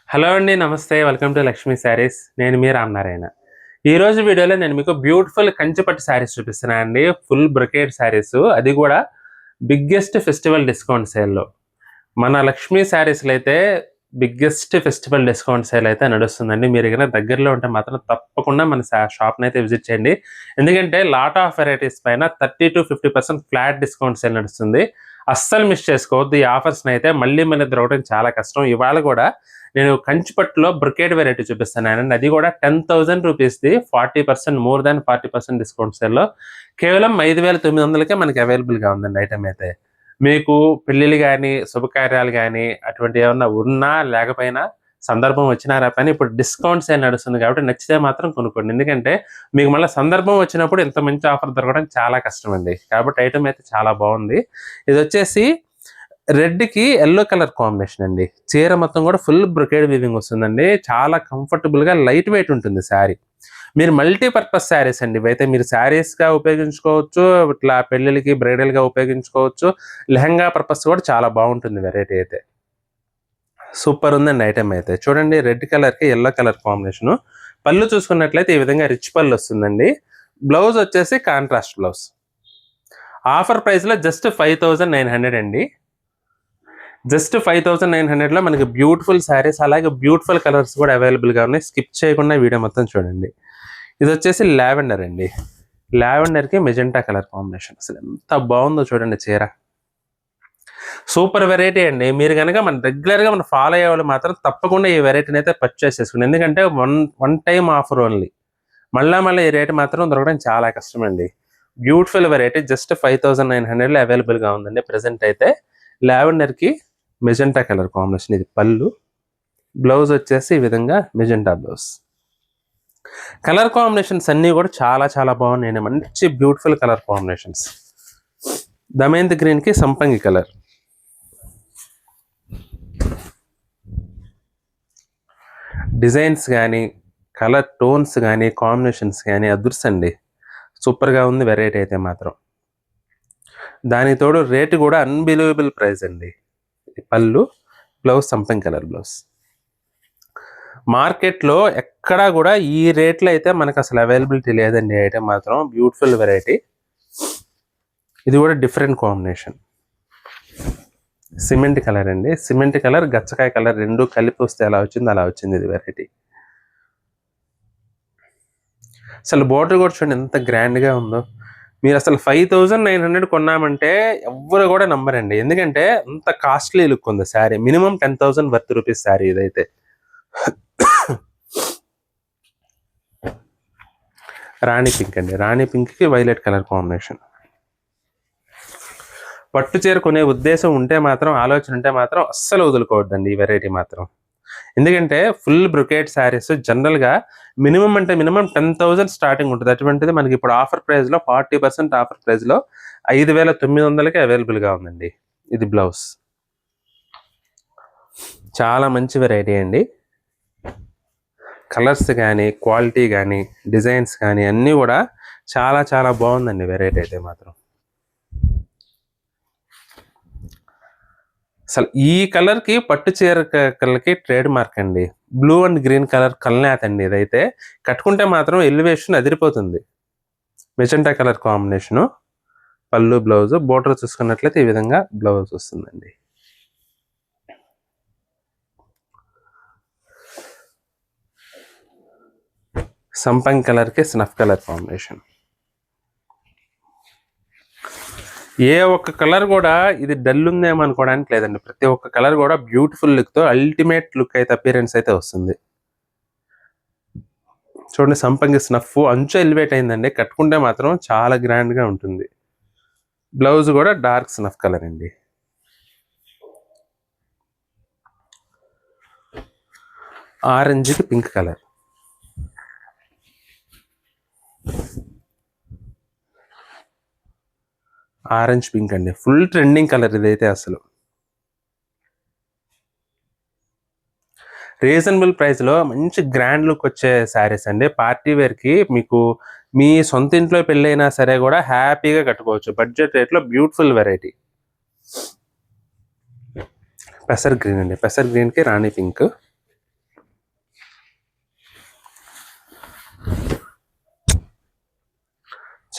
Hello అండి. నమస్తే. Welcome to Lakshmi saris. నేను మీ రామనారాయణ. ఈరోజు వీడియోలో నేను మీకు బ్యూటిఫుల్ కంచిపట్టు శారీస్ చూపిస్తున్నానండి. Full brocade saris. అది కూడా బిగ్గెస్ట్ ఫెస్టివల్ డిస్కౌంట్ సేల్‌లో. మన లక్ష్మీ శారీస్‌లో అయితే బిగ్గెస్ట్ ఫెస్టివల్ డిస్కౌంట్ సేల్ అయితే నడుస్తుందండి. మీరు గనక దగ్గరలో ఉంటే మాత్రం తప్పకుండా మన షాప్‌నైతే విజిట్ చేయండి. ఎందుకంటే లాట్ ఆఫ్ వెరైటీస్ పైన 30-50% ఫ్లాట్ డిస్కౌంట్ సేల్ నడుస్తుంది. అస్సలు మిస్ చేసుకోవద్దు. ఈ ఆఫర్స్‌నైతే మళ్ళీ మళ్ళీ దొరకడం చాలా కష్టం. ఇవాళ కూడా నేను కంచిపట్టులో బ్రొకేడ్ వెరైటీ చూపిస్తున్నానండి. అది కూడా 10,000 రూపీస్‌ది 40% మోర్ దాన్ 40% డిస్కౌంట్ సేల్‌లో కేవలం 5,900కే మనకి అవైలబుల్‌గా ఉందండి ఐటెమ్ అయితే. మీకు పెళ్ళిళ్ళు గాని, శుభకార్యాలు గాని అటువంటివి ఏమన్నా ఉన్నా లేకపోయినా సందర్భం వచ్చినా రాకపోయినా ఇప్పుడు డిస్కౌంట్ సేల్ నడుస్తుంది కాబట్టి నచ్చితే మాత్రం కొనుక్కోండి. ఎందుకంటే మీకు మళ్ళా సందర్భం వచ్చినప్పుడు ఇంత మంచి ఆఫర్ దొరకడం చాలా కష్టమండి. కాబట్టి ఐటెమ్ అయితే చాలా బావుంది. ఇదొచ్చేసి రెడ్‌కి యెల్లో కలర్ కాంబినేషన్ అండి. చీర మొత్తం కూడా ఫుల్ బ్రొకేడ్ వీవింగ్ వస్తుందండి. చాలా కంఫర్టబుల్‌గా లైట్ వెయిట్ ఉంటుంది శారీ. మీరు మల్టీ పర్పస్ శారీస్ అండి. ఇవైతే మీరు శారీస్‌గా ఉపయోగించుకోవచ్చు. ఇట్లా పెళ్ళిళ్ళకి, బ్రైడల్‌గా ఉపయోగించుకోవచ్చు. లెహెంగా పర్పస్ కూడా చాలా బావుంటుంది వెరైటీ అయితే. సూపర్ ఉందండి ఐటెమ్ అయితే. చూడండి రెడ్ కలర్‌కి యెల్లో కలర్ కాంబినేషను. పళ్ళు చూసుకున్నట్లయితే ఈ విధంగా రిచ్ పళ్ళు వస్తుందండి. బ్లౌజ్ వచ్చేసి కాంట్రాస్ట్ బ్లౌజ్. ఆఫర్ ప్రైస్‌లో జస్ట్ 5,900 అండి. జస్ట్ 5,900లో మనకి బ్యూటిఫుల్ శారీస్ అలాగే బ్యూటిఫుల్ కలర్స్ కూడా అవైలబుల్‌గా ఉన్నాయి. స్కిప్ చేయకుండా వీడియో మొత్తం చూడండి. ఇదొచ్చేసి లావెండర్ అండి. లావెండర్‌కి మెజెంటా కలర్ కాంబినేషన్. అసలు ఎంత బావుందో చూడండి చీర. సూపర్ వెరైటీ అండి. మీరు గనక రెగ్యులర్‌గా ఫాలో అయ్యేవాళ్ళు మాత్రం తప్పకుండా ఈ వెరైటీనైతే పర్చేస్ చేసుకోండి. ఎందుకంటే వన్ టైమ్ ఆఫర్ ఓన్లీ. మళ్ళా ఈ రేట్ మాత్రం దొరకడం చాలా కష్టమండి. బ్యూటిఫుల్ వెరైటీ జస్ట్ 5,900లో అవైలబుల్‌గా ఉందండి ప్రెజెంట్ అయితే. లావెండర్‌కి మెజెంటా కలర్ కాంబినేషన్ ఇది పళ్ళు. బ్లౌజ్ వచ్చేసి ఈ విధంగా మెజెంటా బ్లౌజ్. కలర్ కాంబినేషన్స్ అన్నీ కూడా చాలా చాలా బాగున్నాయండి. మంచి బ్యూటిఫుల్ కలర్ కాంబినేషన్స్. దమయంతి గ్రీన్‌కి సంపంగి కలర్. డిజైన్స్ కానీ కలర్ టోన్స్ కానీ కాంబినేషన్స్ కానీ అదృష్టండి. సూపర్గా ఉంది వెరైటీ అయితే మాత్రం. దానికి తోడు రేటు కూడా అన్బిలీవబుల్ ప్రైస్ అండి. పళ్ళు, బ్లౌజ్ సంపంగి కలర్ బ్లౌజ్. మార్కెట్లో ఎక్కడా కూడా ఈ రేట్లో అయితే మనకు అసలు అవైలబిలిటీ లేదండి ఐటమ్ మాత్రం. Beautiful variety. ఇది కూడా డిఫరెంట్ కాంబినేషన్. సిమెంట్ కలర్ అండి. సిమెంట్ కలర్, గచ్చకాయ కలర్ రెండు కలిపి వస్తే ఎలా వచ్చింది అలా వచ్చింది ఇది వెరైటీ. అసలు బోర్డర్ కూడా చూడండి ఎంత గ్రాండ్గా ఉందో. మీరు అసలు 5,900 కొన్నామంటే ఎవ్వరు కూడా నమ్మరండి. ఎందుకంటే అంత కాస్ట్లీ లుక్ ఉంది sari. Minimum 10,000 worth rupees sari ఇదైతే. రాణి పింక్ అండి. రాణి పింక్కి వైలెట్ కలర్ కాంబినేషన్. పట్టు చీర కొనే ఉద్దేశం ఉంటే మాత్రం, ఆలోచన ఉంటే మాత్రం అస్సలు వదులుకోవద్దండి ఈ వెరైటీ మాత్రం. ఎందుకంటే ఫుల్ బ్రొకేట్ శారీస్ జనరల్గా మినిమం అంటే మినిమం 10,000 స్టార్టింగ్ ఉంటుంది. అటువంటిది మనకి ఇప్పుడు ఆఫర్ ప్రైస్లో 40% ఆఫర్ ప్రైస్లో 5,900కి అవైలబుల్గా ఉందండి. ఇది బ్లౌజ్. చాలా మంచి వెరైటీ అండి. కలర్స్ కానీ, క్వాలిటీ కానీ, డిజైన్స్ కానీ అన్నీ కూడా చాలా చాలా బాగుందండి వెరైటీ అయితే మాత్రం. అసలు ఈ కలర్కి పట్టు చీర కలర్కి ట్రేడ్ మార్క్ అండి. బ్లూ అండ్ గ్రీన్ కలర్ కల్నేత అండి ఇదైతే. కట్టుకుంటే మాత్రం ఎలివేషన్ అదిరిపోతుంది. Magenta colour combination. పళ్ళు, బ్లౌజ్. బోర్డర్ చూసుకున్నట్లయితే ఈ విధంగా బ్లౌజ్ వస్తుందండి. సంపంగి కలర్కి స్నఫ్ కలర్ కాంబినేషన్. ఏ ఒక్క కలర్ కూడా ఇది డల్ ఉందేమో అనుకోవడానికి లేదండి. ప్రతి ఒక్క కలర్ కూడా బ్యూటిఫుల్ లుక్తో అల్టిమేట్ లుక్ అయితే అపియరెన్స్ అయితే వస్తుంది. చూడండి సంపంగి స్నఫ్ అంచు ఎలివేట్ అయిందండి. కట్టుకుంటే మాత్రం చాలా గ్రాండ్గా ఉంటుంది. బ్లౌజ్ కూడా డార్క్ స్నఫ్ కలర్ అండి. ఆరెంజ్కి పింక్ కలర్. ఆరెంజ్ పింక్ అండి. ఫుల్ ట్రెండింగ్ కలర్ ఇదైతే అసలు. రీజనబుల్ ప్రైస్లో మంచి గ్రాండ్ లుక్ వచ్చే శారీస్ అండి. పార్టీ వేర్కి మీకు మీ సొంత ఇంట్లో పెళ్ళైనా సరే కూడా హ్యాపీగా కట్టుకోవచ్చు. బడ్జెట్ రేట్లో బ్యూటిఫుల్ వెరైటీ. పెసర్ గ్రీన్ అండి. పెసర్ గ్రీన్కి రాణి పింక్.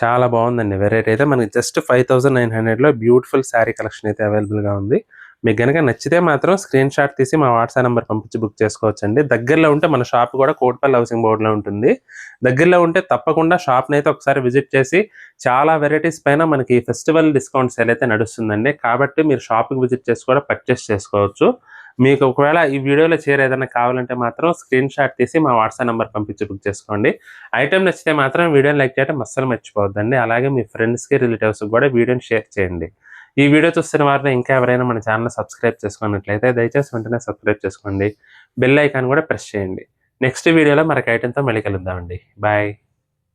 చాలా బాగుందండి. వెరైటీ అయితే మనకి జస్ట్ 5900లో బ్యూటిఫుల్ శారీ కలెక్షన్ అయితే అవైలబుల్‌గా ఉంది. మీకు గనక నచ్చితే మాత్రం స్క్రీన్ షాట్ తీసి మా వాట్సాప్ నంబర్ పంపించి బుక్ చేసుకోవచ్చండి. దగ్గరలో ఉంటే మన షాప్ కూడా కోటిపల్లి హౌసింగ్ బోర్డ్‌లో ఉంటుంది. దగ్గరలో ఉంటే తప్పకుండా షాప్‌నైతే ఒకసారి విజిట్ చేసి చాలా వెరైటీస్ పైన మనకి ఫెస్టివల్ డిస్కౌంట్ సేల్ అయితే నడుస్తుందండి. కాబట్టి మీరు షాప్‌కి విజిట్ చేసి కూడా పర్చేస్ చేసుకోవచ్చు. మీకు ఒకవేళ ఈ వీడియోలో చీర ఏదైనా కావాలంటే మాత్రం స్క్రీన్ షాట్ తీసి మా వాట్సాప్ నంబర్ పంపించి బుక్ చేసుకోండి. ఐటెమ్ నచ్చితే మాత్రం వీడియోని లైక్ చేయడం అస్సలు మర్చిపోవద్దండి. అలాగే మీ ఫ్రెండ్స్‌కి, రిలేటివ్స్‌కి కూడా వీడియోని షేర్ చేయండి. ఈ వీడియో చూస్తున్న వారిలో ఇంకా ఎవరైనా మన ఛానెల్‌ని సబ్స్క్రైబ్ చేసుకున్నట్లయితే దయచేసి వెంటనే సబ్స్క్రైబ్ చేసుకోండి. బెల్ ఐకాన్ కూడా ప్రెస్ చేయండి. నెక్స్ట్ వీడియోలో మరొక ఐటెమ్‌తో మళ్ళీ కలుద్దామండి. బాయ్.